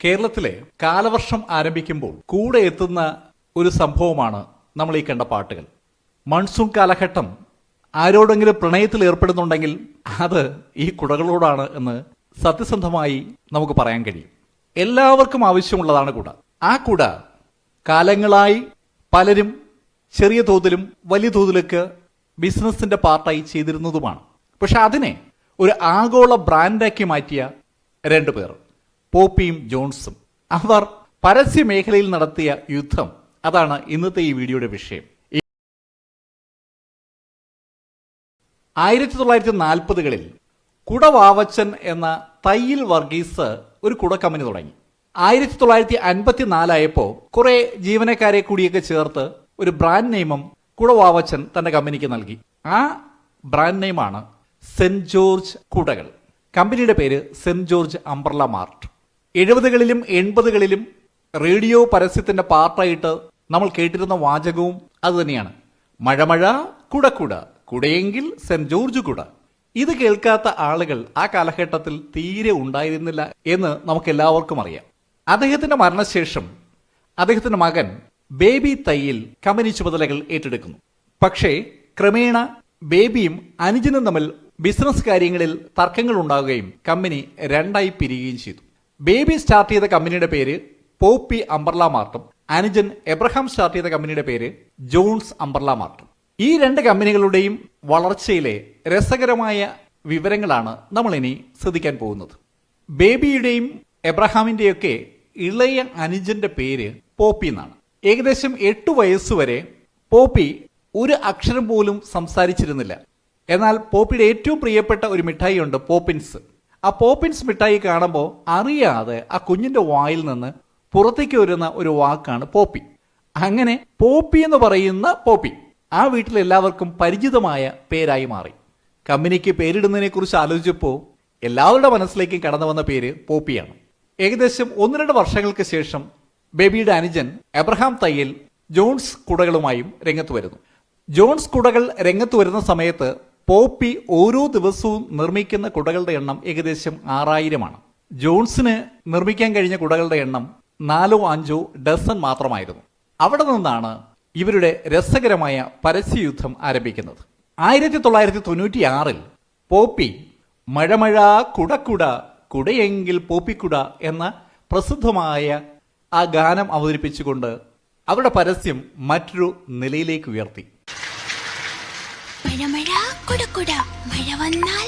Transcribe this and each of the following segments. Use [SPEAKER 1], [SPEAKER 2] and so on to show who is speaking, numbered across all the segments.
[SPEAKER 1] കേരളത്തിലെ കാലവർഷം ആരംഭിക്കുമ്പോൾ കൂടെ എത്തുന്ന ഒരു സംഭവമാണ് നമ്മൾ ഈ കണ്ട പാട്ടുകൾ. മൺസൂൺ കാലഘട്ടം ആരോടെങ്കിലും പ്രണയത്തിൽ ഏർപ്പെടുന്നുണ്ടെങ്കിൽ അത് ഈ കുടകളോടാണ് എന്ന് സത്യസന്ധമായി നമുക്ക് പറയാൻ കഴിയും. എല്ലാവർക്കും ആവശ്യമുള്ളതാണ് കുട. ആ കുട കാലങ്ങളായി പലരും ചെറിയ തോതിലും വലിയ തോതിലൊക്കെ ബിസിനസിന്റെ പാർട്ടായി ചെയ്തിരുന്നതുമാണ്. പക്ഷെ അതിനെ ഒരു ആഗോള ബ്രാൻഡാക്കി മാറ്റിയ രണ്ടുപേർ, പോപ്പിയും ജോൺസും. അവർ പരസ്യ മേഖലയിൽ നടത്തിയ യുദ്ധം, അതാണ് ഇന്നത്തെ ഈ വീഡിയോയുടെ വിഷയം. 1940കളിൽ കുടവാവച്ചൻ എന്ന തയ്യിൽ വർഗീസ് ഒരു കുട കമ്പനി തുടങ്ങി. 1954 ആയപ്പോൾ കുറെ ജീവനക്കാരെ കൂടിയൊക്കെ ചേർത്ത് ഒരു ബ്രാൻഡ് നെയിമും കുടവാവച്ചൻ തന്റെ കമ്പനിക്ക് നൽകി. ആ ബ്രാൻഡ് നെയിമാണ് സെന്റ് ജോർജ് കുടകൾ. കമ്പനിയുടെ പേര് സെന്റ് ജോർജ് അംബ്രല മാർട്ട്. 70കളിലും 80കളിലും റേഡിയോ പരസ്യത്തിന്റെ പാർട്ടായിട്ട് നമ്മൾ കേട്ടിരുന്ന വാചകവും അതുതന്നെയാണ്. മഴ കുട, കുടയെങ്കിൽ സെന്റ് ജോർജ് കുട. ഇത് കേൾക്കാത്ത ആളുകൾ ആ കാലഘട്ടത്തിൽ തീരെ ഉണ്ടായിരുന്നില്ല എന്ന് നമുക്ക് എല്ലാവർക്കും അറിയാം. അദ്ദേഹത്തിന്റെ മരണശേഷം അദ്ദേഹത്തിന്റെ മകൻ ബേബി തയ്യിൽ കമ്പനി ചുമതലകൾ ഏറ്റെടുക്കുന്നു. പക്ഷേ ക്രമേണ ബേബിയും അനുജനും തമ്മിൽ ബിസിനസ് കാര്യങ്ങളിൽ തർക്കങ്ങൾ ഉണ്ടാവുകയും കമ്പനി രണ്ടായി പിരിയുകയും ചെയ്തു. ബേബി സ്റ്റാർട്ട് ചെയ്ത കമ്പനിയുടെ പേര് പോപ്പി അംബ്രല മാർട്ടും അനുജൻ എബ്രഹാം സ്റ്റാർട്ട് ചെയ്ത കമ്പനിയുടെ പേര് ജോൺസ് അംബ്രല മാർട്ടും. ഈ രണ്ട് കമ്പനികളുടെയും വളർച്ചയിലെ രസകരമായ വിവരങ്ങളാണ് നമ്മൾ ഇനി ശ്രദ്ധിക്കാൻ പോകുന്നത്. ബേബിയുടെയും എബ്രഹാമിന്റെയൊക്കെ ഇളയ അനുജന്റെ പേര് പോപ്പി എന്നാണ്. ഏകദേശം 8 വയസ്സുവരെ പോപ്പി ഒരു അക്ഷരം പോലും സംസാരിച്ചിരുന്നില്ല. എന്നാൽ പോപ്പിയുടെ ഏറ്റവും പ്രിയപ്പെട്ട ഒരു മിഠായി ഉണ്ട്, പോപ്പിൻസ്. ആ പോപ്പിൻസ് മിഠായി കാണുമ്പോൾ അറിയാതെ ആ കുഞ്ഞിന്റെ വായിൽ നിന്ന് പുറത്തേക്ക് വരുന്ന ഒരു വാക്കാണ് പോപ്പി. അങ്ങനെ പോപ്പി എന്ന് പറയുന്ന പോപ്പി ആ വീട്ടിലെല്ലാവർക്കും പരിചിതമായ പേരായി മാറി. കമ്പനിക്ക് പേരിടുന്നതിനെ കുറിച്ച് ആലോചിച്ചപ്പോൾ എല്ലാവരുടെ മനസ്സിലേക്കും കടന്നു വന്ന പേര് പോപ്പിയാണ്. ഏകദേശം 1-2 വർഷങ്ങൾക്ക് ശേഷം ബേബിയുടെ അനുജൻ എബ്രഹാം തയ്യൽ ജോൺസ് കുടകളുമായും രംഗത്ത് വരുന്നു. ജോൺസ് കുടകൾ രംഗത്ത് വരുന്ന സമയത്ത് പോപ്പി ഓരോ ദിവസവും നിർമ്മിക്കുന്ന കുടകളുടെ എണ്ണം ഏകദേശം 6000ആണ്. ജോൺസിന് നിർമ്മിക്കാൻ കഴിഞ്ഞ കുടകളുടെ എണ്ണം 4-5 ഡസൻ മാത്രമായിരുന്നു. അവിടെ നിന്നാണ് ഇവരുടെ രസകരമായ പരസ്യയുദ്ധം ആരംഭിക്കുന്നത്. 1996 പോപ്പി മഴ കുട, കുടയെങ്കിൽ പോപ്പിക്കുട എന്ന പ്രസിദ്ധമായ ആ ഗാനം അവതരിപ്പിച്ചുകൊണ്ട് അവരുടെ പരസ്യം മറ്റൊരു നിലയിലേക്ക് ഉയർത്തി.
[SPEAKER 2] മഴ കുട, മഴ വന്നാൽ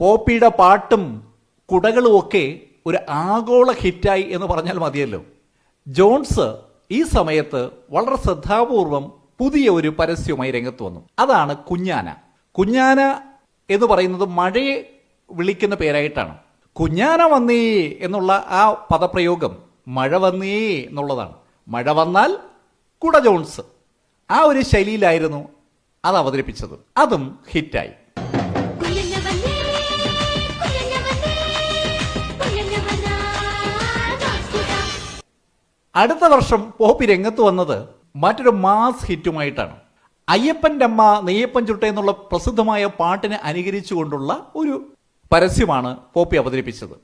[SPEAKER 1] പോപ്പിയുടെ പാട്ടും കുടകളും ഒക്കെ ഒരു ആഗോള ഹിറ്റായി എന്ന് പറഞ്ഞാൽ മതിയല്ലോ. ജോൺസ് ഈ സമയത്ത് വളരെ ശ്രദ്ധാപൂർവം പുതിയ ഒരു പരസ്യവുമായി രംഗത്ത് വന്നു. അതാണ് കുഞ്ഞാന. കുഞ്ഞാന എന്ന് പറയുന്നത് മഴയെ വിളിക്കുന്ന പേരായിട്ടാണ്. കുഞ്ഞാന വന്നേ എന്നുള്ള ആ പദപ്രയോഗം മഴ വന്നേ എന്നുള്ളതാണ്. മഴ വന്നാൽ കുട ജോൺസ്. ആ ഒരു ശൈലിയിലായിരുന്നു അത് അവതരിപ്പിച്ചത്. അതും ഹിറ്റായി. അടുത്ത വർഷം പോപ്പി രംഗത്ത് വന്നത് മറ്റൊരു മാസ് ഹിറ്റുമായിട്ടാണ്. അയ്യപ്പൻ്റെ അമ്മ നെയ്യപ്പൻ ചുട്ട എന്നുള്ള പ്രസിദ്ധമായ പാട്ടിനെ അനുകരിച്ചുകൊണ്ടുള്ള ഒരു പരസ്യമാണ് പോപ്പി അവതരിപ്പിച്ചത്.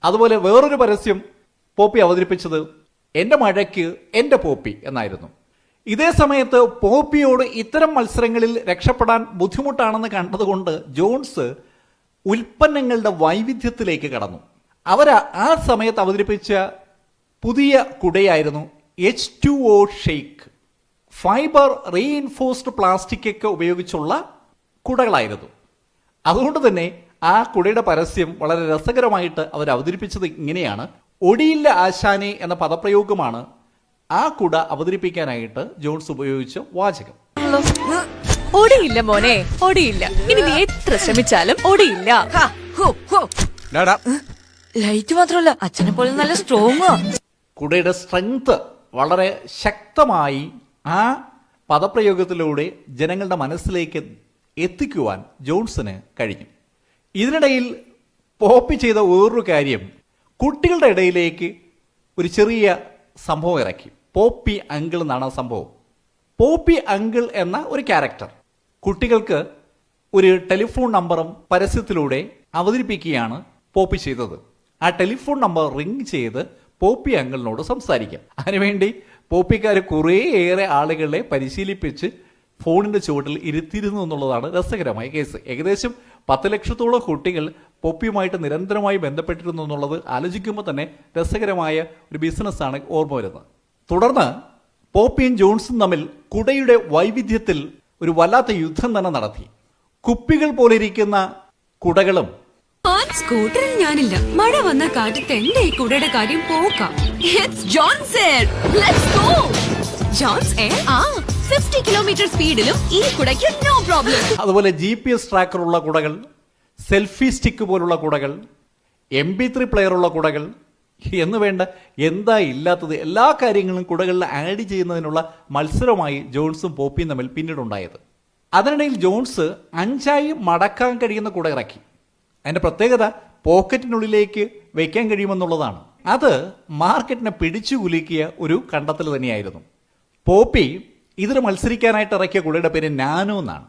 [SPEAKER 1] അതുപോലെ വേറൊരു പരസ്യം പോപ്പി അവതരിപ്പിച്ചത് എന്റെ മഴയ്ക്ക് എന്റെ പോപ്പി എന്നായിരുന്നു. ഇതേ സമയത്ത് പോപ്പിയോട് ഇത്തരം മത്സരങ്ങളിൽ രക്ഷപ്പെടാൻ ബുദ്ധിമുട്ടാണെന്ന് കണ്ടതുകൊണ്ട് ജോൺസ് ഉൽപ്പന്നങ്ങളുടെ വൈവിധ്യത്തിലേക്ക് കടന്നു. അവർ ആ സമയത്ത് അവതരിപ്പിച്ച പുതിയ കുടയായിരുന്നു H2O shake, fibre reinforced plastic ഒക്കെ ഉപയോഗിച്ചുള്ള കുടകളായിരുന്നു. അതുകൊണ്ട് തന്നെ ആ കുടയുടെ പരസ്യം വളരെ രസകരമായിട്ട് അവർ അവതരിപ്പിച്ചത് ഇങ്ങനെയാണ്. ഒടിയില്ല ആശാനെ എന്ന പദപ്രയോഗമാണ് ആ കുട അവതരിപ്പിക്കാനായിട്ട് ജോൺസ് ഉപയോഗിച്ച വാചകം.
[SPEAKER 3] ഒടിയില്ല മോനെ, ഒടിയില്ല. ഇനി നീ എത്ര ശ്രമിച്ചാലും ഒടിയില്ല.
[SPEAKER 4] ലൈറ്റ് മാത്രമല്ല, അച്ഛനെ പോലെ നല്ല സ്ട്രോങ്.
[SPEAKER 1] കുടയുടെ സ്ട്രെങ്ത് വളരെ ശക്തമായി ആ പദപ്രയോഗത്തിലൂടെ ജനങ്ങളുടെ മനസ്സിലേക്ക് എത്തിക്കുവാൻ ജോൺസിന് കഴിഞ്ഞു. ഇതിനിടയിൽ പോപ്പി ചെയ്ത വേറൊരു കാര്യം, കുട്ടികളുടെ ഇടയിലേക്ക് ഒരു ചെറിയ സംഭവം ഇറക്കി. പോപ്പി അങ്കിൾ എന്നാണ് ആ സംഭവം. പോപ്പി അങ്കിൾ എന്ന ഒരു ക്യാരക്ടർ കുട്ടികൾക്ക് ഒരു ടെലിഫോൺ നമ്പറും പരസ്യത്തിലൂടെ അവതരിപ്പിക്കുകയാണ് പോപ്പി ചെയ്തത്. ആ ടെലിഫോൺ നമ്പർ റിംഗ് ചെയ്ത് പോപ്പി അങ്കിളിനോട് സംസാരിക്കാം. അതിനുവേണ്ടി പോപ്പിക്കാർ കുറേയേറെ ആളുകളെ പരിശീലിപ്പിച്ച് ഫോണിന്റെ ചുവട്ടിൽ ഇരുത്തിയിരുന്നു എന്നുള്ളതാണ് രസകരമായ കേസ്. ഏകദേശം 10 ലക്ഷത്തോളം കുട്ടികൾ പോപ്പിയുമായിട്ട് നിരന്തരമായി ബന്ധപ്പെട്ടിരുന്നു എന്നുള്ളത് ആലോചിക്കുമ്പോൾ തന്നെ രസകരമായ ഒരു ബിസിനസ്സാണ് ഓർമ്മ വരുന്നത്. തുടർന്ന് പോപ്പിയും ജോൺസും തമ്മിൽ കുടയുടെ വൈവിധ്യത്തിൽ ഒരു വല്ലാത്ത യുദ്ധം തന്നെ നടത്തി. കുപ്പികൾ പോലെ ഇരിക്കുന്ന കുടകളും.
[SPEAKER 5] സ്കൂട്ടറിൽ ഞാനില്ല, മഴ വന്ന കാറ്റത്ത് എന്റെ ഈ കുടയുടെ കാര്യം പോക്കാം. ആ 50 കിലോമീറ്റർ സ്പീഡിലും ഈ കുടയ്ക്ക് നോ പ്രോബ്ലം.
[SPEAKER 1] അതുപോലെ GPS ട്രാക്കറുള്ള കുടകൾ, സെൽഫി സ്റ്റിക്ക് പോലുള്ള കുടകൾ, MP3 പ്ലെയറുള്ള കുടകൾ എന്ന് വേണ്ട എന്താ ഇല്ലാത്തത് എല്ലാ കാര്യങ്ങളും കുടകളിൽ ആഡ് ചെയ്യുന്നതിനുള്ള മത്സരമായി ജോൺസും പോപ്പിയും തമ്മിൽ പിന്നീടുണ്ടായത്. അതിനിടയിൽ ജോൺസ് 5ആയി മടക്കാൻ കഴിയുന്ന കുട ഇറക്കി. അതിന്റെ പ്രത്യേകത പോക്കറ്റിനുള്ളിലേക്ക് വയ്ക്കാൻ കഴിയുമെന്നുള്ളതാണ്. അത് മാർക്കറ്റിനെ പിടിച്ചു കുലുക്കിയ ഒരു കണ്ടെത്തൽ തന്നെയായിരുന്നു. പോപ്പി ഇതിന് മത്സരിക്കാനായിട്ട് ഇറക്കിയ കുടയുടെ പേര് നാനോ എന്നാണ്.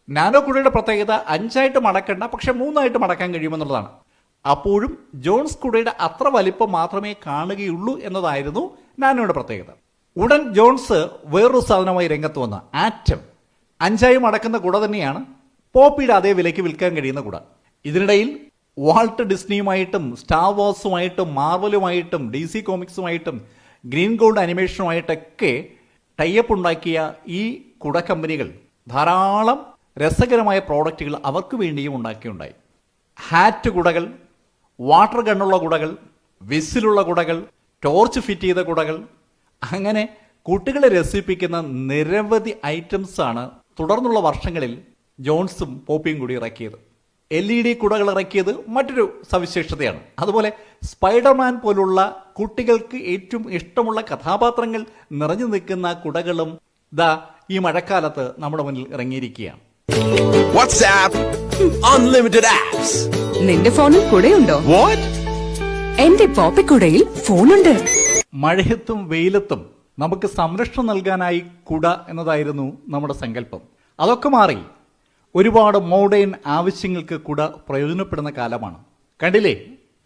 [SPEAKER 1] നാനോ കുടയുടെ പ്രത്യേകത 5ആയിട്ട് മടക്കണ്ട, പക്ഷെ 3ആയിട്ട് മടക്കാൻ കഴിയുമെന്നുള്ളതാണ്. അപ്പോഴും ജോൺസ് കുടയുടെ അത്ര വലിപ്പം മാത്രമേ കാണുകയുള്ളൂ എന്നതായിരുന്നു നാനോയുടെ പ്രത്യേകത. ഉടൻ ജോൺസ് വേറൊരു സാധനമായി രംഗത്ത് വന്ന ആറ്റം. 5ആയി മടക്കുന്ന കുട തന്നെയാണ് പോപ്പിയുടെ അതേ വിലയ്ക്ക് വിൽക്കാൻ കഴിയുന്ന കുട. ഇതിനിടയിൽ വാൾട്ട് ഡിസ്നിയുമായിട്ടും സ്റ്റാർ വാർസുമായിട്ടും മാർവലുമായിട്ടും DC കോമിക്സുമായിട്ടും ഗ്രീൻ ഗോൾഡ് അനിമേഷനുമായിട്ടൊക്കെ ടൈപ്പ് ഉണ്ടാക്കിയ ഈ കുട കമ്പനികൾ ധാരാളം രസകരമായ പ്രോഡക്റ്റുകൾ അവർക്ക് വേണ്ടിയും ഉണ്ടാക്കിയുണ്ടായി. ഹാറ്റ് കുടകൾ, വാട്ടർ ഗണ്ണുള്ള കുടകൾ, വിസിലുള്ള കുടകൾ, ടോർച്ച് ഫിറ്റ് ചെയ്ത കുടകൾ, അങ്ങനെ കുട്ടികളെ രസിപ്പിക്കുന്ന നിരവധി ഐറ്റംസ് ആണ് തുടർന്നുള്ള വർഷങ്ങളിൽ ജോൺസും പോപ്പിയും കൂടി ഇറക്കിയത്. LED കുടകൾ ഇറക്കിയത് മറ്റൊരു സവിശേഷതയാണ്. അതുപോലെ സ്പൈഡർമാൻ പോലുള്ള കുട്ടികൾക്ക് ഏറ്റവും ഇഷ്ടമുള്ള കഥാപാത്രങ്ങൾ നിറഞ്ഞു നിൽക്കുന്ന കുടകളും ദാ ഈ മഴക്കാലത്ത് നമ്മുടെ മുന്നിൽ ഇറങ്ങിയിരിക്കുകയാണ്.
[SPEAKER 6] WhatsApp, unlimited apps.
[SPEAKER 5] നിന്റെ ഫോണിൽ കുടയുണ്ടോ?
[SPEAKER 6] What?
[SPEAKER 5] എന്റെ പോപ്പിക്കുടയിൽ ഫോണുണ്ട്.
[SPEAKER 1] മഴയത്തും വെയിലത്തും നമുക്ക് സംരക്ഷണം നൽകാനായി കുട എന്നതായിരുന്നു നമ്മുടെ സങ്കല്പം. അതൊക്കെ മാറി ഒരുപാട് മോഡേൺ ആവശ്യങ്ങൾക്ക് കുട പ്രയോജനപ്പെടുന്ന കാലമാണ്. കണ്ടില്ലേ,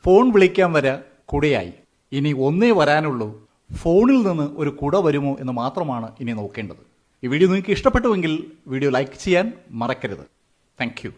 [SPEAKER 1] ഫോൺ വിളിക്കാൻ വരെ കുടയായി. ഇനി ഒന്നേ വരാനുള്ളൂ, ഫോണിൽ നിന്ന് ഒരു കുട വരുമോ എന്ന് മാത്രമാണ് ഇനി നോക്കേണ്ടത്. ഈ വീഡിയോ നിങ്ങൾക്ക് ഇഷ്ടപ്പെട്ടുവെങ്കിൽ വീഡിയോ ലൈക്ക് ചെയ്യാൻ മറക്കരുത്. Thank you.